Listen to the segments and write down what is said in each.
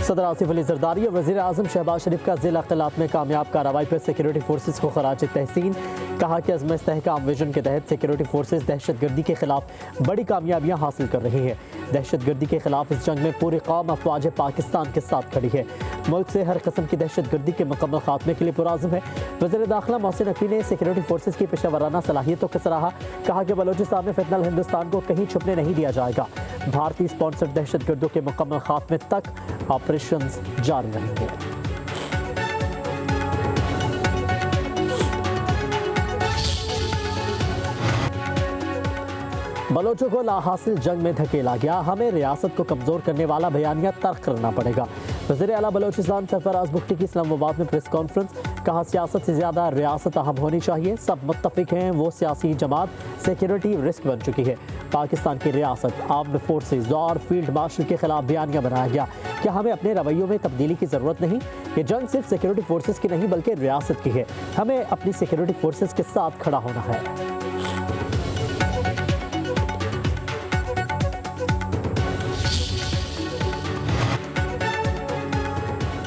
सदर आसिफ अली जरदारी और वज़ीर आज़म शहबाज शरीफ का ज़िला अख्तिलात में कामयाब कार्रवाई पर सिक्योरिटी फोर्सेस को खराज तहसीन। कहा कि अज़्म इस्तेहकाम विजन के तहत सिक्योरिटी फोर्सेस दहशत गर्दी के खिलाफ बड़ी कामयाबियाँ हासिल कर रही है। दहशत गर्दी के खिलाफ इस जंग में पूरी कौम अफवाज पाकिस्तान के साथ खड़ी है। मुल्क से हर किस्म की दहशत गर्दी के मुकम्मल खात्मे के लिए पुराज़म है। वज़ीर दाखिला मोहसिन नकवी ने सिक्योरिटी फोर्सेस की पेशा वराना सलाहियतों को सराहा। कहा कि बलोचिस्तान में फितनल हिंदुस्तान को कहीं छुपने नहीं दिया जाएगा। भारतीय स्पॉन्सर्ड दहशत गर्दों के मुकम्मल खात्मे तक ऑपरेशन जारी रहेंगे। बलोचों को लाहासिल जंग में धकेला गया, हमें रियासत को कमजोर करने वाला बयानिया तर्क करना पड़ेगा। वज़ीर आला बलोचिस्तान सरफराज बुख्ती की इस्लामाबाद में प्रेस कॉन्फ्रेंस। कहा सियासत से ज्यादा रियासत अहम होनी चाहिए। सब मुत्तफिक हैं, वो सियासी जमात सिक्योरिटी रिस्क बन चुकी है। पाकिस्तान की रियासत, आर्म्ड फोर्सेज और फील्ड मार्शल के खिलाफ बयानिया बनाया गया। क्या हमें अपने रवैयों में तब्दीली की जरूरत नहीं? ये जंग सिर्फ सिक्योरिटी फोर्सेज की नहीं बल्कि रियासत की है। हमें अपनी सिक्योरिटी फोर्सेज के साथ खड़ा होना है।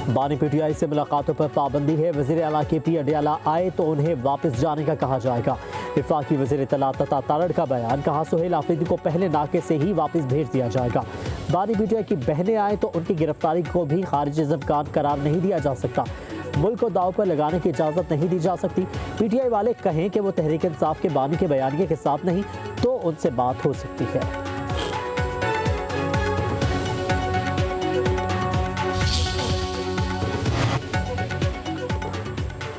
बानी पीटीआई से मुलाकातों पर पाबंदी है। वज़ीर आला के पी अडियाला आए तो उन्हें वापस जाने का कहा जाएगा। वफाकी वज़ीर इत्तलात तथा तारड़ का बयान। कहा सुहेल आफरीदी को पहले नाके से ही वापस भेज दिया जाएगा। बानी पीटीआई की बहनें आए तो उनकी गिरफ्तारी को भी खारिज ज़िम्कान करार नहीं दिया जा सकता। मुल्क को दाव पर लगाने की इजाज़त नहीं दी जा सकती। पीटीआई वाले कहें कि वो तहरीक इंसाफ के बानी के बयानिए के साथ नहीं तो उनसे बात हो सकती है।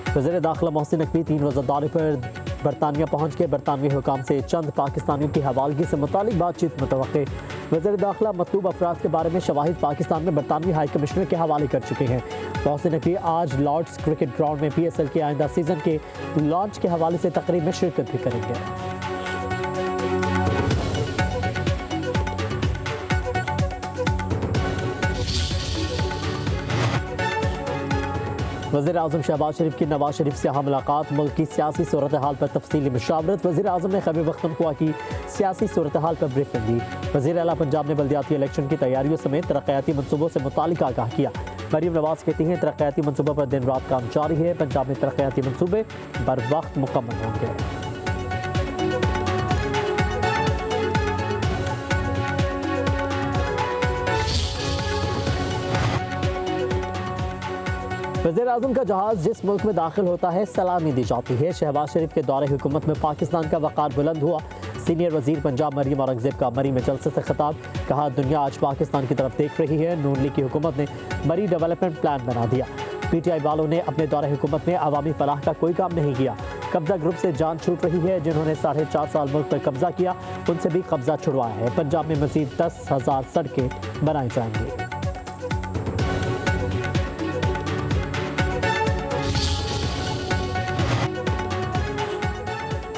वज़ीर दाखिला मोहसिन नकवी 3 रोज़ा दौरे पर बरतानिया पहुँच के बरतानवी हुकाम से चंद पाकिस्तानियों की हवालगी से मुतालिक बातचीत मुतवक्के। वज़ीर दाखिला मतलूब अफराद के बारे में शवाहिद पाकिस्तान में बरतानवी हाई कमिश्नर के हवाले कर चुके हैं। मोहसिन नकवी आज लॉर्ड्स क्रिकेट ग्राउंड में PSL के आइंदा सीजन के लॉन्च के हवाले से तकरीब में शिरकत भी करेंगे। वज़ीर आज़म शहबाज शरीफ की नवाज शरीफ से यहाँ मुलाकात। मुल्क की सियासी सूरत हाल पर तफसीली मशावरत। वज़ीर आज़म ने खैबर पख्तूनख्वा की सियासी सूरत हाल पर ब्रीफिंग दी। वज़ीर आला पंजाब ने बल्दियाती इलेक्शन की तैयारियों समेत तरक्याती मनसूबों से मुतालिक आगाह किया। मरीम नवाज कहती हैं तरक्याती मनसूबों पर दिन रात काम जारी है। पंजाब में तरक्याती मनसूबे बर वक्त मुकम्मल होंगे। वज़ीर आज़म का जहाज़ जिस मुल्क में दाखिल होता है सलामी दी जाती है। शहबाज शरीफ के दौरे हुकूमत में पाकिस्तान का वक़ार बुलंद हुआ। सीनियर वज़ीर पंजाब मरीम औरंगज़ेब का मरी में जलसे से खिताब। कहा दुनिया आज पाकिस्तान की तरफ देख रही है। नून लीग की हुकूमत ने मरी डेवलपमेंट प्लान बना दिया। PTI वालों ने अपने दौरे हुकूमत में अवामी फलाह का कोई काम नहीं किया। कब्जा ग्रुप से जान छूट रही है। जिन्होंने 4.5 साल मुल्क पर कब्जा किया उनसे भी कब्जा छुड़वाया है। पंजाब में मज़ीद 10,000 सड़कें बनाई जाएंगी।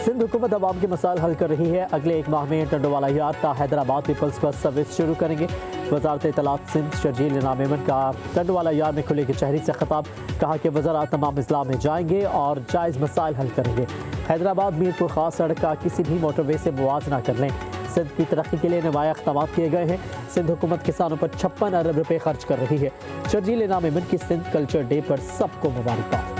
सिंध हुकूमत अवाम के मसाइल हल कर रही है। अगले 1 माह में टंडोवाला यार का हैदराबाद पीपल्स बस सर्विस शुरू करेंगे। वजारत इत्तलात सिंध शर्जील इनाम मेमन का टंडोवाला यार में खुले कचहरी से खिताब। कहा कि वज़रा तमाम अजला में जाएंगे और जायज़ मसाइल हल करेंगे। हैदराबाद मीरपुर खास सड़क का किसी भी मोटरवे से मुआवजा कर लें। सिंध की तरक्की के लिए नवाया इक़दाम किए गए हैं। सिंध हुकूमत किसानों पर 56 अरब रुपये खर्च कर रही है। शर्जील इनाम मेमन की सिंध कल्चर डे पर सबको मुबारकबाद।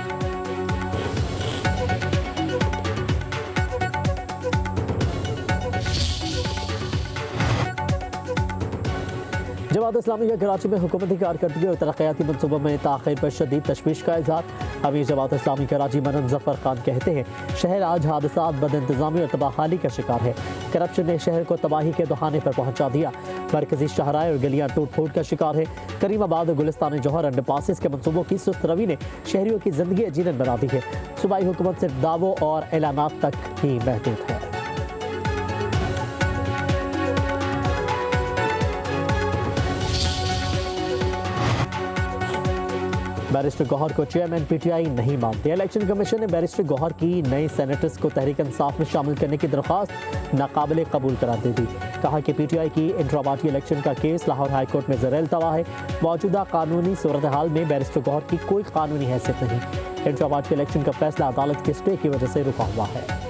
जमात इस्लामी का कराची में हुकूमती कारकर्दगी और तरक्याती मनसूबों में ताख़ीर पर शदीद तशवीश का इजहार। अमीर जमात इस्लामी कराची मनन जफ़र खान कहते हैं शहर आज हादसात, बद इंतज़ामी और तबाहाली का शिकार है। करप्शन ने शहर को तबाही के दहाने पर पहुँचा दिया। मरकजी शहराए और गलियाँ टूट फूट का शिकार है। करीमाबाद और गुलिस्तान जौहर अंडरपासेस के मनसूबों की सुस्त रवि ने शहरियों की जिंदगी अजीनन बना दी है। सूबाई हुकूमत सिर्फ दावों और ऐलानात तक ही महदूद है। बैरिस्टर गौहर को चेयरमैन PTI नहीं मानते। इलेक्शन कमीशन ने बैरिस्टर गौहर की नए सेनेटर्स को तहरीक इंसाफ में शामिल करने की दरख्वास्त नाकाबिल कबूल करार दे दी। कहा कि PTI की इंट्रापार्टी इलेक्शन का केस लाहौर हाई कोर्ट में ज़रेल तवा है। मौजूदा कानूनी सूरत हाल में बैरिस्टर गौहर की कोई कानूनी हैसियत नहीं। इंट्रापार्टी इलेक्शन का फैसला अदालत के स्टे की वजह से रुका हुआ है।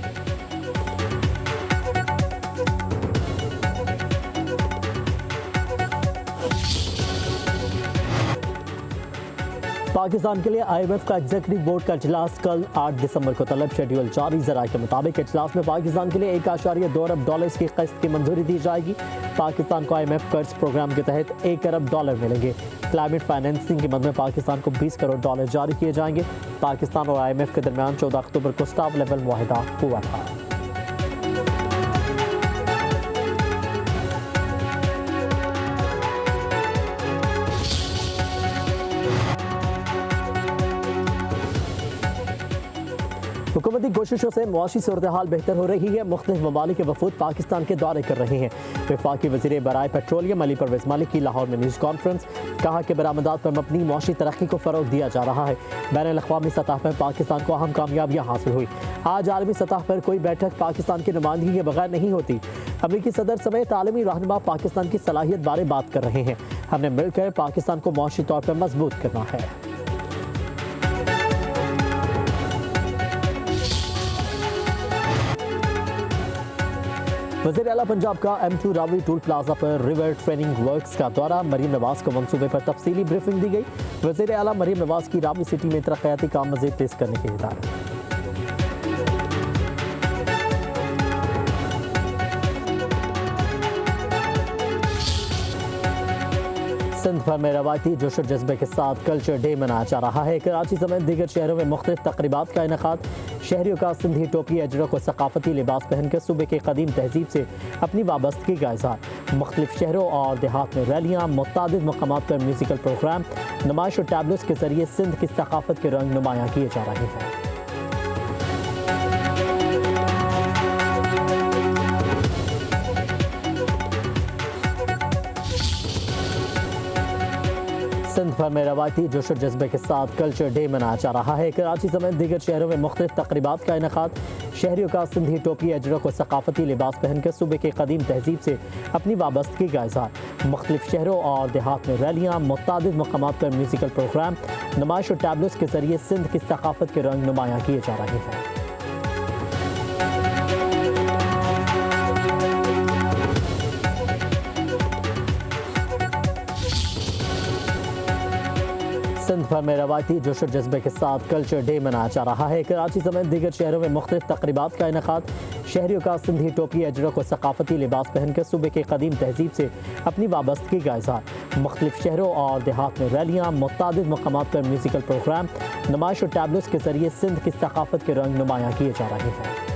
पाकिस्तान के लिए IMF का एग्जीक्यूटिव बोर्ड का इजलास कल 8 दिसंबर को तलब शेड्यूल जारी। ज़राए के मुताबिक इजलास में पाकिस्तान के लिए $1.2 अरब की किस्त की मंजूरी दी जाएगी। पाकिस्तान को IMF कर्ज प्रोग्राम के तहत $1 अरब मिलेंगे। क्लाइमेट फाइनेंसिंग की मद में पाकिस्तान को $20 करोड़ जारी किए जाएंगे। पाकिस्तान और IMF के दरमियान 14 अक्टूबर को स्टाफ लेवल मुआहदा हुआ था। हुकूमती कोशिशों से मुआशी सूरत हाल बेहतर हो रही है। मुख्तलिफ ममालिक के वफूद पाकिस्तान के दौरे कर रहे हैं। वफाकी वज़ीर बराए पेट्रोलियम अली परवेज़ मलिक की लाहौर में न्यूज़ कॉन्फ्रेंस। कहा कि बरामदात पर मबनी मुआशी तरक्की को फ़रोग दिया जा रहा है। बैनुल-अक़वामी सतह पर पाकिस्तान को अहम कामयाबियाँ हासिल हुई। आज आलमी सतह पर कोई बैठक पाकिस्तान की नुमाइंदगी के बगैर नहीं होती। अमरीकी सदर समेत आलमी रहनुमा पाकिस्तान की सलाहियत बारे बात कर रहे हैं। हमने मिलकर पाकिस्तान को मुआशी तौर पर मजबूत करना है। वज़ीर आला पंजाब का M2 रावी टूल प्लाजा पर रिवर ट्रेनिंग वर्क्स का दौरा। मरीम नवाज को मंसूबे पर तफसीली ब्रीफिंग दी गई। वज़ीर आला मरीम नवाज की रावी सिटी में तरक्याती काम मज़ीद तेज करने की हिदायत। सिंध भर में रवायती जोश और जज्बे के साथ कल्चर डे मनाया जा रहा है। कराची समेत दीगर शहरों में मुख्तलिफ तक़रीबात का इनेकाद। शहरियों का सिंधी टोपी अजरक को सकाफती लिबास पहनकर सूबे के कदीम तहजीब से अपनी वाबस्तगी का इज़हार। मुख्तलिफ शहरों और देहात में रैलियाँ, मुतादिद मकामात पर म्यूज़िकल प्रोग्राम, नुमाइश और टैबलोस के जरिए सिंध की सकाफत के रंग नुमायाँ किए जा रहे हैं। सिंध भर में रवायती जोश और जज्बे के साथ कल्चर डे मनाया जा रहा है। कराची समेत दीगर शहरों में मुख्तलिफ तक़रीबात का इनेकाद। शहरियों का सिंधी टोपी अजरक को सकाफती लिबास पहनकर सूबे के कदीम तहजीब से अपनी वाबस्तगी का इज़हार। मुख्तलिफ शहरों और देहात में रैलियाँ, मुतादिद मकामात पर म्यूज़िकल प्रोग्राम, नुमाइश और टैबलोस के जरिए सिंध की सकाफत के रंग नुमायाँ किए जा रहे हैं। सिंध भर में रवायती जोश और जज्बे के साथ कल्चर डे मनाया जा रहा है। कराची समेत दीगर शहरों में मुख्तलिफ तक़रीबात का इनेकाद। शहरियों का सिंधी टोपी अजरक को सकाफती लिबास पहनकर सूबे के कदीम तहजीब से अपनी वाबस्तगी का इज़हार। मुख्तलिफ शहरों और देहात में रैलियाँ, मुतादिद मकामात पर म्यूज़िकल प्रोग्राम, नुमाइश और टैबलोस के जरिए सिंध की सकाफत के रंग नुमायाँ किए जा रहे हैं।